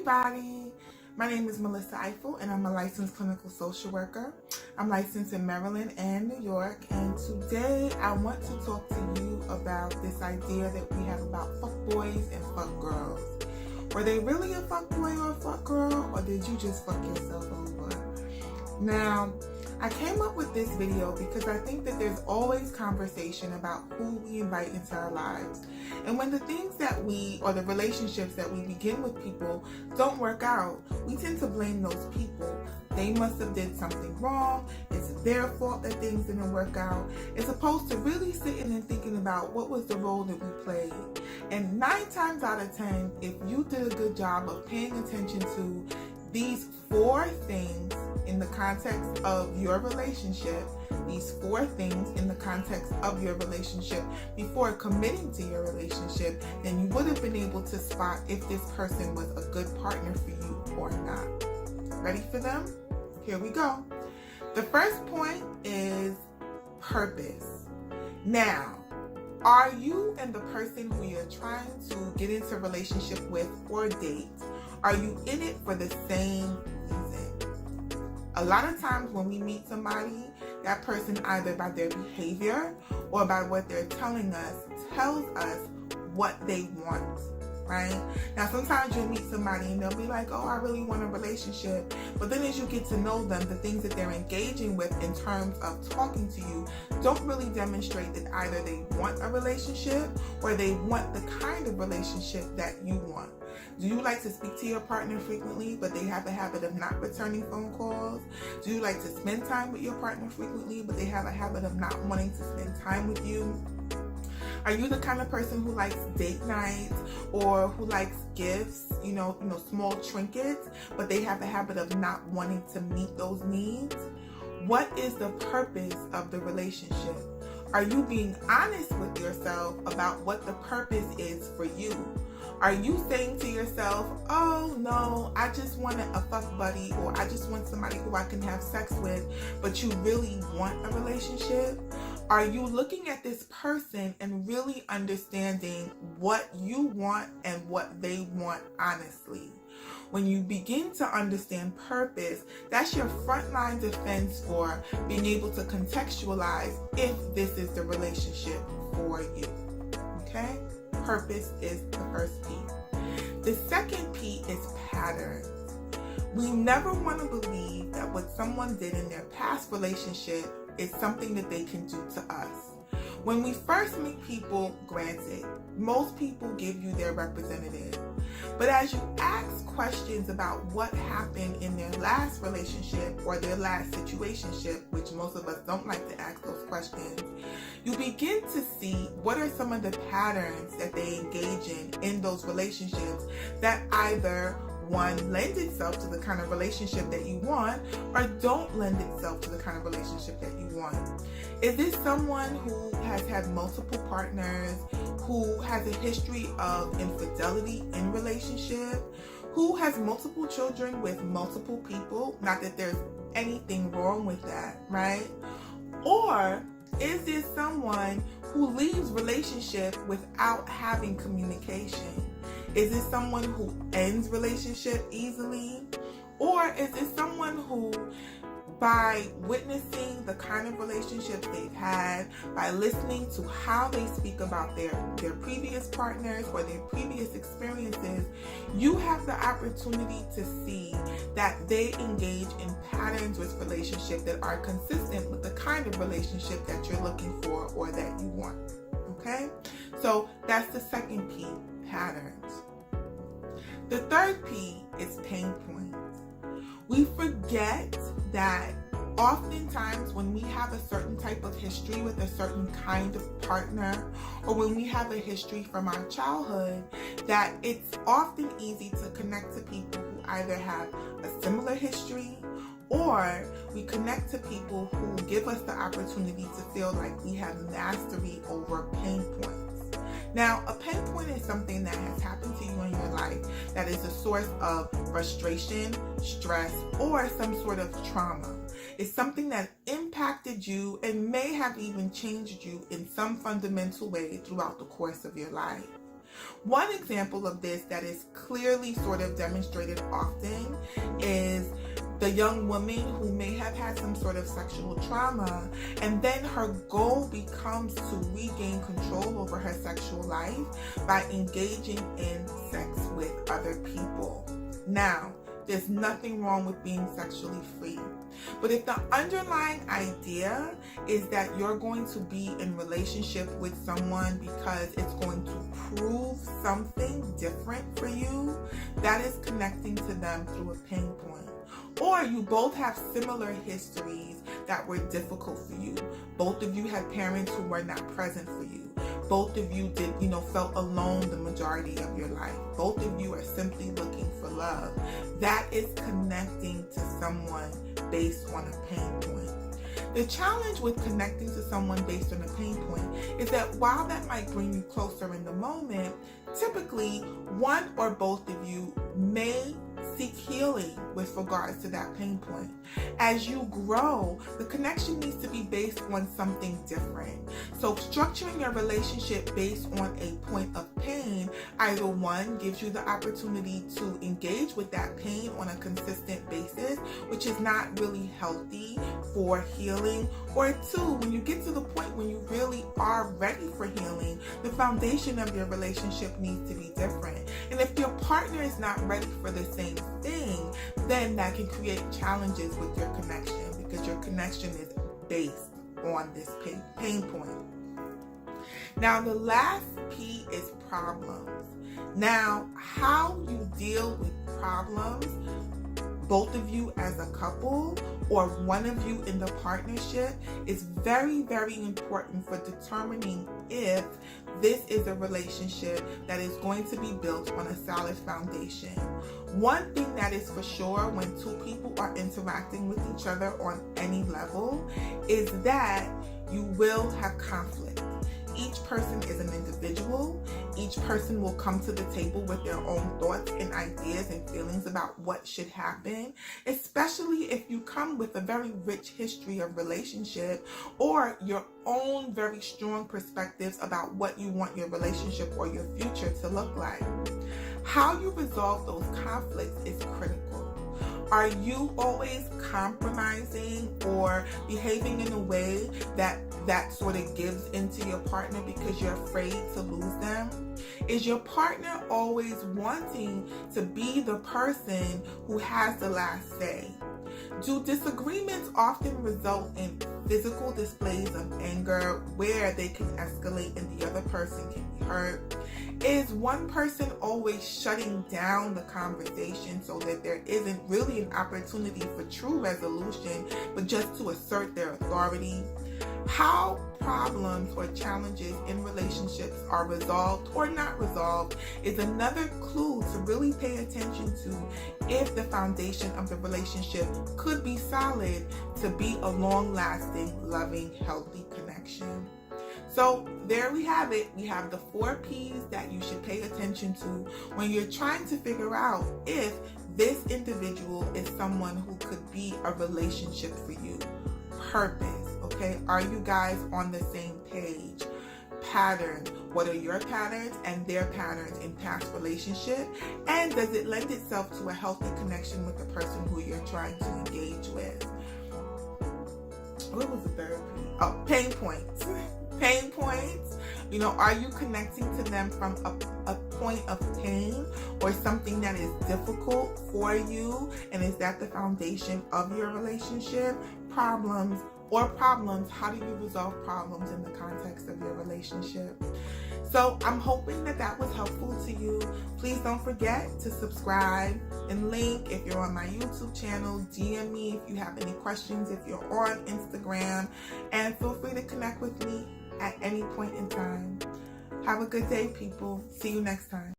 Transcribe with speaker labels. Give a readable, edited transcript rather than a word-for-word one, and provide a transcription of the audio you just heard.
Speaker 1: everybody. My name is Melissa Eiffel and I'm a licensed clinical social worker. I'm licensed in Maryland and New York, and today I want to talk to you about this idea that we have about fuck boys and fuck girls. Were they really a fuck boy or a fuck girl, or did you just fuck yourself over? Now, I came up with this video because I think that there's always conversation about who we invite into our lives. And when the things that or the relationships that we begin with people don't work out, we tend to blame those people. They must have did something wrong. It's their fault that things didn't work out. As opposed to really sitting and thinking about what was the role that we played. And 9 times out of 10, if you did a good job of paying attention to these 4 things in the context of your relationship, before committing to your relationship, then you would have been able to spot if this person was a good partner for you or not. Ready for them? Here we go. The first point is purpose. Now, are you and the person who you're trying to get into a relationship with or date, are you in it for the same reason? A lot of times when we meet somebody, that person, either by their behavior or by what they're telling us, tells us what they want, right? Now, sometimes you'll meet somebody and they'll be like, oh, I really want a relationship. But then as you get to know them, the things that they're engaging with in terms of talking to you don't really demonstrate that either they want a relationship or they want the kind of relationship that you want. Do you like to speak to your partner frequently, but they have a habit of not returning phone calls? Do you like to spend time with your partner frequently, but they have a habit of not wanting to spend time with you? Are you the kind of person who likes date nights or who likes gifts, small trinkets, but they have a habit of not wanting to meet those needs? What is the purpose of the relationship? Are you being honest with yourself about what the purpose is for you? Are you saying to yourself, oh no, I just want a fuck buddy, or I just want somebody who I can have sex with, but you really want a relationship? Are you looking at this person and really understanding what you want and what they want honestly? When you begin to understand purpose, that's your frontline defense for being able to contextualize if this is the relationship for you. Okay? Purpose is the first P. The second P is patterns. We never want to believe that what someone did in their past relationship is something that they can do to us. When we first meet people, granted, most people give you their representative. But as you ask questions about what happened in their last relationship or their last situationship, which most of us don't like to ask those questions, you begin to see what are some of the patterns that they engage in those relationships that either, one, lend itself to the kind of relationship that you want, or don't lend itself to the kind of relationship that you want. Is this someone who has had multiple partners, who has a history of infidelity in relationship, who has multiple children with multiple people? Not that there's anything wrong with that, right? Or is this someone who leaves relationship without having communication? Is this someone who ends relationship easily? Or is this someone who, by witnessing the kind of relationships they've had, by listening to how they speak about their previous partners or their previous experiences, you have the opportunity to see that they engage in patterns with relationship that are consistent with the kind of relationship that you're looking for or that you want. Okay? So that's the second P, patterns. The third P is pain points. We forget that oftentimes when we have a certain type of history with a certain kind of partner, or when we have a history from our childhood, that it's often easy to connect to people who either have a similar history, or we connect to people who give us the opportunity to feel like we have mastery over pain points. Now, a pain point is something that has happened to you in your life that is a source of frustration, stress, or some sort of trauma. It's something that impacted you and may have even changed you in some fundamental way throughout the course of your life. One example of this that is clearly sort of demonstrated often is the young woman who may have had some sort of sexual trauma, and then her goal becomes to regain control over her sexual life by engaging in sex with other people. Now, there's nothing wrong with being sexually free. But if the underlying idea is that you're going to be in relationship with someone because it's going to prove something different for you, that is connecting to them through a pain point. Or you both have similar histories that were difficult for you. Both of you had parents who were not present for you. Both of you felt alone the majority of your life. Both of you are simply looking for love. That is connecting to someone based on a pain point. The challenge with connecting to someone based on a pain point is that while that might bring you closer in the moment, typically one or both of you may seek healing with regards to that pain point. As you grow, the connection needs to be based on something different. So structuring your relationship based on a point of pain, either one, gives you the opportunity to engage with that pain on a consistent basis, which is not really healthy for healing, or two, when you get to the point when you really are ready for healing, the foundation of your relationship needs to be different. And if your partner is not ready for the same thing, then that can create challenges with your connection, because your connection is based on this pain point. Now, the last P is problems. Now, how you deal with problems, both of you as a couple or one of you in the partnership, is very, very important for determining if this is a relationship that is going to be built on a solid foundation. One thing that is for sure when two people are interacting with each other on any level is that you will have conflict. Each person is an individual. Each person will come to the table with their own thoughts and ideas and feelings about what should happen, especially if you come with a very rich history of relationship or your own very strong perspectives about what you want your relationship or your future to look like. How you resolve those conflicts is critical. Are you always compromising or behaving in a way that sort of gives into your partner because you're afraid to lose them? Is your partner always wanting to be the person who has the last say? Do disagreements often result in physical displays of anger where they can escalate and the other person can be hurt? Is one person always shutting down the conversation so that there isn't really an opportunity for true resolution, but just to assert their authority? How problems or challenges in relationships are resolved or not resolved is another clue to really pay attention to if the foundation of the relationship could be solid to be a long-lasting, loving, healthy connection. So there we have it. We have the 4 P's that you should pay attention to when you're trying to figure out if this individual is someone who could be a relationship for you. Purpose, okay? Are you guys on the same page? Pattern. What are your patterns and their patterns in past relationship? And does it lend itself to a healthy connection with the person who you're trying to engage with? What was the third P? Oh, pain points. Pain points. Are you connecting to them from a point of pain or something that is difficult for you? And is that the foundation of your relationship? Problems. How do you resolve problems in the context of your relationship? So I'm hoping that was helpful to you. Please don't forget to subscribe and link if you're on my YouTube channel. DM me if you have any questions, if you're on Instagram, and feel free to connect with me at any point in time. Have a good day, people. See you next time.